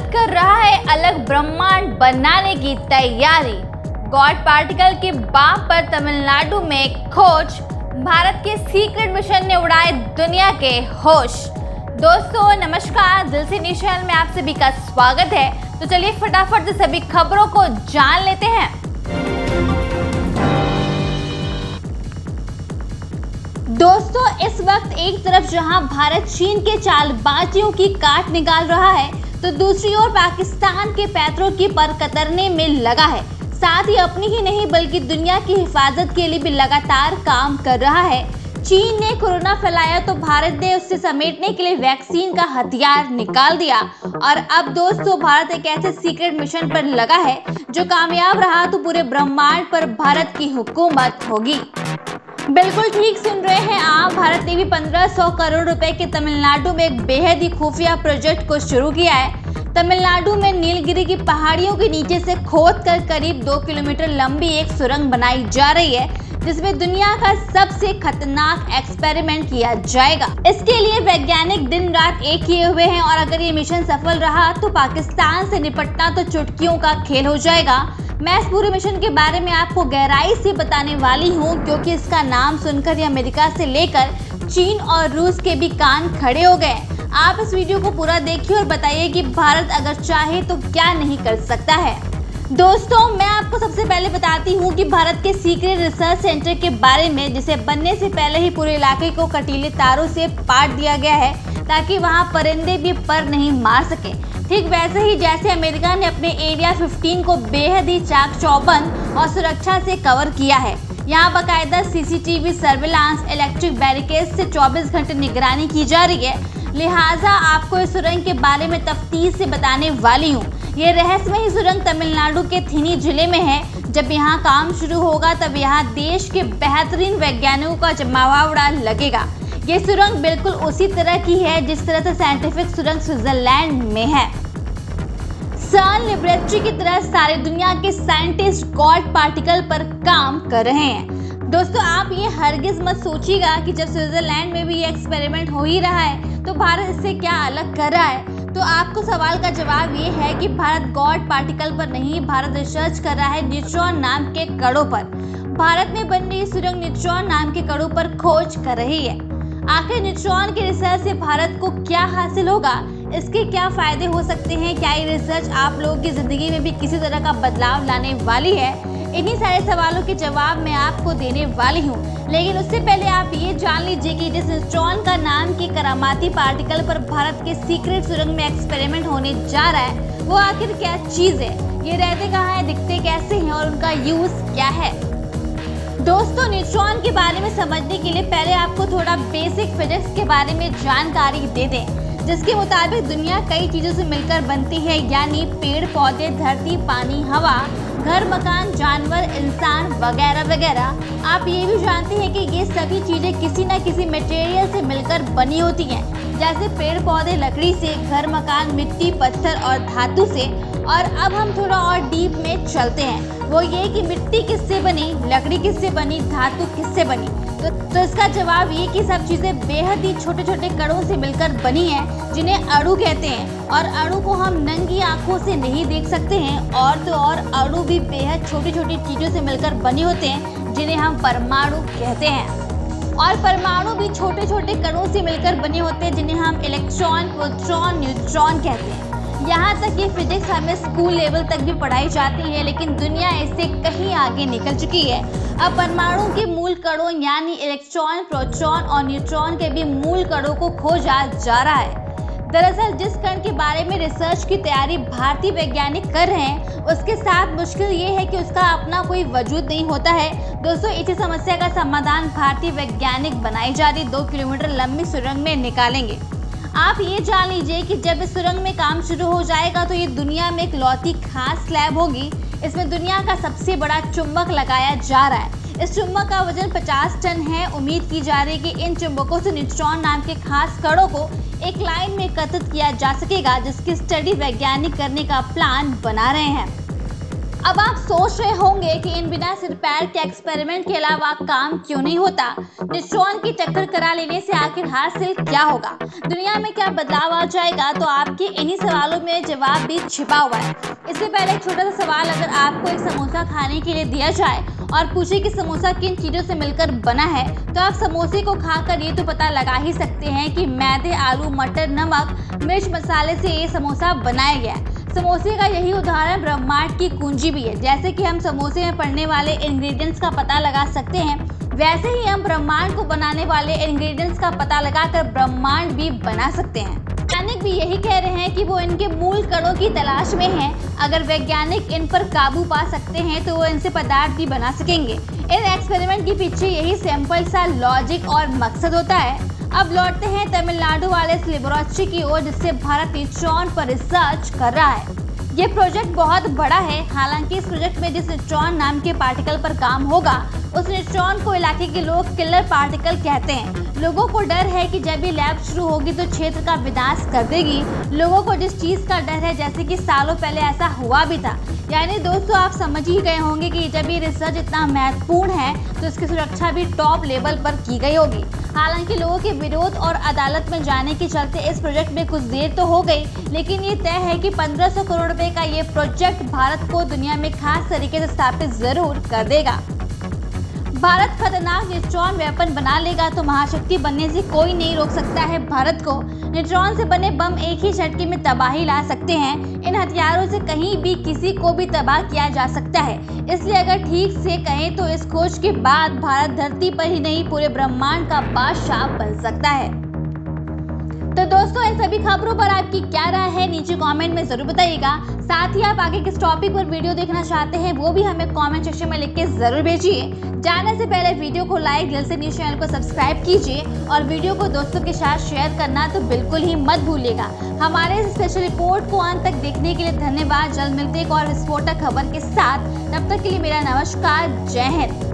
भारत कर रहा है अलग ब्रह्मांड बनाने की तैयारी। गॉड पार्टिकल के बाम पर तमिलनाडु में खोज। भारत के सीक्रेट मिशन ने उड़ाए दुनिया के होश। दोस्तों नमस्कार, दिल से न्यूज़ चैनल में आप सभी का स्वागत है। तो चलिए फटाफट से सभी खबरों को जान लेते हैं। दोस्तों इस वक्त एक तरफ जहां भारत चीन के चालबाजियों की काट निकाल रहा है, तो दूसरी ओर पाकिस्तान के पैतरों की पर कतरने में लगा है। साथ ही अपनी ही नहीं बल्कि दुनिया की हिफाजत के लिए भी लगातार काम कर रहा है। चीन ने कोरोना फैलाया तो भारत ने उससे समेटने के लिए वैक्सीन का हथियार निकाल दिया। और अब दोस्तों भारत एक ऐसे सीक्रेट मिशन पर लगा है जो कामयाब रहा तो पूरे ब्रह्मांड पर भारत की हुकूमत होगी। बिल्कुल ठीक सुन रहे हैं आप, भारत ने भी 1500 करोड़ रुपए के तमिलनाडु में एक बेहद ही खुफिया प्रोजेक्ट को शुरू किया है। तमिलनाडु में नीलगिरी की पहाड़ियों के नीचे से खोदकर करीब 2 किलोमीटर लंबी एक सुरंग बनाई जा रही है, जिसमें दुनिया का सबसे खतरनाक एक्सपेरिमेंट किया जाएगा। इसके लिए वैज्ञानिक दिन रात एक किए हुए हैं और अगर ये मिशन सफल रहा तो पाकिस्तान से निपटना तो चुटकियों का खेल हो जाएगा। मैं इस पूरे मिशन के बारे में आपको गहराई से बताने वाली हूँ, क्योंकि इसका नाम सुनकर ही अमेरिका से लेकर चीन और रूस के भी कान खड़े हो गए। आप इस वीडियो को पूरा देखिए और बताइए कि भारत अगर चाहे तो क्या नहीं कर सकता है। दोस्तों मैं आपको सबसे पहले बताती हूँ कि भारत के सीक्रेट रिसर्च सेंटर के बारे में, जिसे बनने से पहले ही पूरे इलाके को कटीले तारों से पाट दिया गया है ताकि वहाँ परिंदे भी पर नहीं मार सके। ठीक वैसे ही जैसे अमेरिका ने अपने एरिया 15 को बेहद ही चाक चौबंद और सुरक्षा से कवर किया है। यहाँ बाकायदा सीसीटीवी सर्विलांस, इलेक्ट्रिक बैरिकेड से 24 घंटे निगरानी की जा रही है। लिहाजा आपको इस सुरंग के बारे में तफ्तीश से बताने वाली हूँ। ये रहस्यमयी सुरंग तमिलनाडु के थेनी जिले में है। जब यहाँ काम शुरू होगा तब यहाँ देश के बेहतरीन वैज्ञानिकों का जमावड़ा लगेगा। ये सुरंग बिल्कुल उसी तरह की है जिस तरह से साइंटिफिक सुरंग स्विट्जरलैंड में है। सन लेबोरेटरी की तरह सारी दुनिया के साइंटिस्ट गॉड पार्टिकल पर काम कर रहे हैं। दोस्तों आप ये हरगिज मत सोचिएगा कि जब स्विट्जरलैंड में भी ये एक्सपेरिमेंट हो ही रहा है तो भारत इससे क्या अलग कर रहा है। तो आपको सवाल का जवाब ये है कि भारत गॉड पार्टिकल पर नहीं, भारत रिसर्च कर रहा है न्यूट्रॉन नाम के कणों पर। भारत में बन रही सुरंग न्यूट्रॉन नाम के कणों पर खोज कर रही है। आखिर न्यूट्रॉन के रिसर्च से भारत को क्या हासिल होगा, इसके क्या फायदे हो सकते हैं, क्या ये रिसर्च आप लोगों की जिंदगी में भी किसी तरह का बदलाव लाने वाली है, इन्हीं सारे सवालों के जवाब मैं आपको देने वाली हूँ। लेकिन उससे पहले आप ये जान लीजिए कि जिस न्यूट्रॉन का नाम के करामाती पार्टिकल पर भारत के सीक्रेट सुरंग में एक्सपेरिमेंट होने जा रहा है वो आखिर क्या चीज है, ये रहते कहाँ है, दिखते कैसे हैं और उनका यूज क्या है। दोस्तों न्यूट्रॉन के बारे में समझने के लिए पहले आपको थोड़ा बेसिक फिजिक्स के बारे में जानकारी दे दें, जिसके मुताबिक दुनिया कई चीजों से मिलकर बनती है, यानी पेड़ पौधे, धरती, पानी, हवा, घर, मकान, जानवर, इंसान वगैरह वगैरह। आप ये भी जानते हैं कि ये सभी चीजें किसी न किसी मटेरियल से मिलकर बनी होती हैं, जैसे पेड़ पौधे लकड़ी से, घर मकान मिट्टी, पत्थर और धातु से। और अब हम थोड़ा और डीप में चलते हैं, वो ये कि मिट्टी किससे बनी, लकड़ी किससे बनी, धातु किससे बनी। तो इसका जवाब ये कि सब चीज़ें बेहद ही छोटे छोटे कणों से मिलकर बनी हैं, जिन्हें अणु कहते हैं। और अणु को हम नंगी आंखों से नहीं देख सकते हैं, और तो और अणु भी बेहद छोटी छोटी चीज़ों से मिलकर बने होते हैं, जिन्हें हम परमाणु कहते हैं। और परमाणु भी छोटे छोटे कणों से मिलकर बने होते हैं, जिन्हें हम इलेक्ट्रॉन, प्रोटॉन, न्यूट्रॉन कहते हैं। यहाँ तक ये फिजिक्स हमें स्कूल लेवल तक भी पढ़ाई जाती है, लेकिन दुनिया इससे कहीं आगे निकल चुकी है। अब परमाणु के मूल कणों यानी इलेक्ट्रॉन, प्रोटॉन और न्यूट्रॉन के भी मूल कणों को खोजा जा रहा है। दरअसल जिस कण के बारे में रिसर्च की तैयारी भारतीय वैज्ञानिक कर रहे हैं, उसके साथ मुश्किल ये है कि उसका अपना कोई वजूद नहीं होता है। दोस्तों इसी समस्या का समाधान भारतीय वैज्ञानिक बनाई जा रही 2 किलोमीटर लंबी सुरंग में निकालेंगे। आप ये जान लीजिए कि जब इस सुरंग में काम शुरू हो जाएगा तो ये दुनिया में एक लौती खास स्लैब होगी। इसमें दुनिया का सबसे बड़ा चुंबक लगाया जा रहा है। इस चुंबक का वजन 50 टन है। उम्मीद की जा रही है कि इन चुंबकों से न्यूट्रॉन नाम के खास कणों को एक लाइन में एकत्रित किया जा सकेगा, जिसकी स्टडी वैज्ञानिक करने का प्लान बना रहे हैं। अब आप सोच रहे होंगे कि इन बिना सिर पैर के एक्सपेरिमेंट के अलावा काम क्यों नहीं होता। न्यूट्रॉन की टक्कर करा लेने से आखिर हासिल क्या होगा, दुनिया में क्या बदलाव आ जाएगा, तो आपके इन्हीं सवालों में जवाब भी छिपा हुआ है। इससे पहले एक छोटा सा सवाल, अगर आपको एक समोसा खाने के लिए दिया जाए और पूछे कि समोसा किन चीजों से मिलकर बना है, तो आप समोसे को खाकर ये तो पता लगा ही सकते हैं कि मैदे, आलू, मटर, नमक, मिर्च, मसाले से ये समोसा बनाया गया है। समोसे का यही उदाहरण ब्रह्मांड की कुंजी भी है। जैसे कि हम समोसे में पड़ने वाले इंग्रेडिएंट्स का पता लगा सकते हैं, वैसे ही हम ब्रह्मांड को बनाने वाले इंग्रेडिएंट्स का पता लगाकर ब्रह्मांड भी बना सकते हैं। वैज्ञानिक भी यही कह रहे हैं कि वो इनके मूल कणों की तलाश में हैं। अगर वैज्ञानिक इन पर काबू पा सकते हैं तो वो इनसे पदार्थ भी बना सकेंगे। इन एक्सपेरिमेंट के पीछे यही सिंपल सा लॉजिक और मकसद होता है। अब लौटते हैं तमिलनाडु वाले इस लेबोरेटरी की ओर, जिससे भारत न्यूट्रॉन पर रिसर्च कर रहा है। ये प्रोजेक्ट बहुत बड़ा है। हालांकि इस प्रोजेक्ट में जिस न्यूट्रॉन नाम के पार्टिकल पर काम होगा, उस न्यूट्रॉन को इलाके के लोग किलर पार्टिकल कहते हैं। लोगों को डर है कि जब ये लैब शुरू होगी तो क्षेत्र का विनाश कर देगी। लोगों को जिस चीज का डर है, जैसे कि सालों पहले ऐसा हुआ भी था। यानी दोस्तों, आप समझ ही गए होंगे कि जब ये रिसर्च इतना महत्वपूर्ण है तो इसकी सुरक्षा भी टॉप लेवल पर की गई होगी। हालांकि लोगों के विरोध और अदालत में जाने के चलते इस प्रोजेक्ट में कुछ देर तो हो गई, लेकिन ये तय है कि 1500 करोड़ रुपए का ये प्रोजेक्ट भारत को दुनिया में खास तरीके से स्थापित जरूर कर देगा। भारत खतरनाक न्यूट्रॉन वेपन बना लेगा तो महाशक्ति बनने से कोई नहीं रोक सकता है भारत को। न्यूट्रॉन से बने बम एक ही झटके में तबाही ला सकते हैं। इन हथियारों से कहीं भी किसी को भी तबाह किया जा सकता है। इसलिए अगर ठीक से कहें तो इस खोज के बाद भारत धरती पर ही नहीं, पूरे ब्रह्मांड का बादशाह बन सकता है। तो दोस्तों, इन सभी खबरों पर आपकी क्या राय है, नीचे कमेंट में जरूर बताइएगा। साथ ही आप आगे किस टॉपिक पर वीडियो देखना चाहते हैं, वो भी हमें कमेंट सेक्शन में लिख के जरूर भेजिए। जाने से पहले वीडियो को लाइक, दिल से न्यूज़ चैनल को सब्सक्राइब कीजिए और वीडियो को दोस्तों के साथ शेयर करना तो बिल्कुल ही मत भूलिएगा। हमारे इस स्पेशल रिपोर्ट को अंत तक देखने के लिए धन्यवाद। जल्द मिलते एक और विस्फोटक खबर के साथ, तब तक के लिए मेरा नमस्कार। जय हिंद।